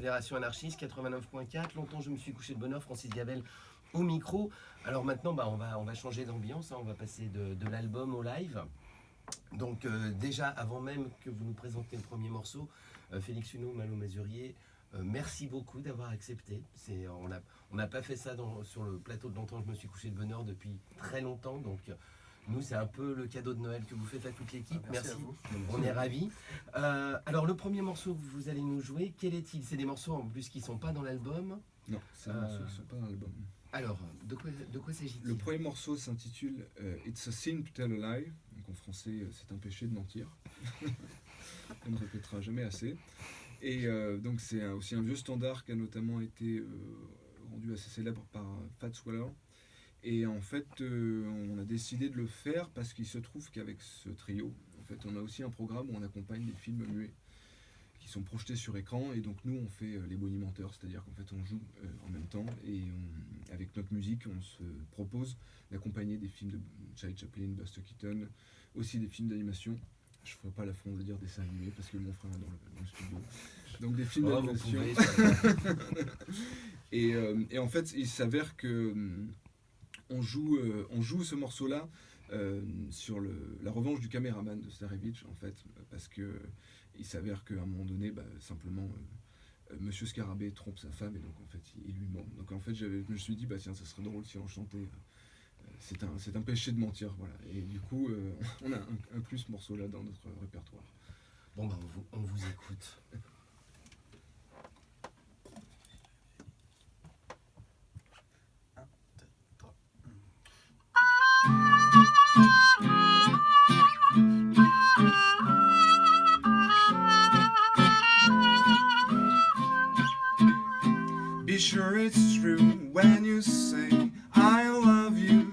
Fédération Anarchiste, 89.4. Longtemps, je me suis couché de bonne heure, Francis Gabel au micro. Alors maintenant, on va changer d'ambiance, hein, on va passer de l'album au live. Donc déjà, avant même que vous nous présentiez le premier morceau, Félix Huneau, Malo Mazurier, merci beaucoup d'avoir accepté. On n'a pas fait ça sur le plateau de Longtemps, je me suis couché de bonne heure depuis très longtemps. Donc nous, c'est un peu le cadeau de Noël que vous faites à toute l'équipe. Merci à vous. On est ravis. Alors le premier morceau que vous allez nous jouer, quel est-il? C'est des morceaux en plus qui ne sont pas dans l'album. Non, c'est des morceaux qui ne sont pas dans l'album. Alors, de quoi s'agit-il? Le premier morceau s'intitule It's a Sin to Tell a Lie. Donc en français, c'est un péché de mentir. On ne répétera jamais assez. Et donc c'est aussi un vieux standard qui a notamment été rendu assez célèbre par Fats Waller. Et en fait, on a décidé de le faire parce qu'il se trouve qu'avec ce trio, en fait, on a aussi un programme où on accompagne des films muets qui sont projetés sur écran. Et donc nous, on fait les bonimenteurs, c'est-à-dire qu'en fait, on joue en même temps. Et avec notre musique, on se propose d'accompagner des films de Charlie Chaplin, Buster Keaton, aussi des films d'animation. Je ne ferai pas l'affront de dire dessin animé parce que mon frère est dans le studio. Donc des films d'animation. Et en fait, il s'avère que on joue ce morceau-là sur la revanche du caméraman de Starevich, en fait, parce que il s'avère qu'à un moment donné, simplement, Monsieur Scarabée trompe sa femme et donc en fait, il lui ment. Donc en fait, je me suis dit, tiens, ça serait drôle si on chantait. C'est un péché de mentir, voilà. Et du coup, on a inclus ce morceau-là dans notre répertoire. Bon, on vous écoute. Be sure it's true when you say I love you.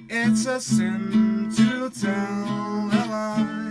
It's a sin to tell a lie.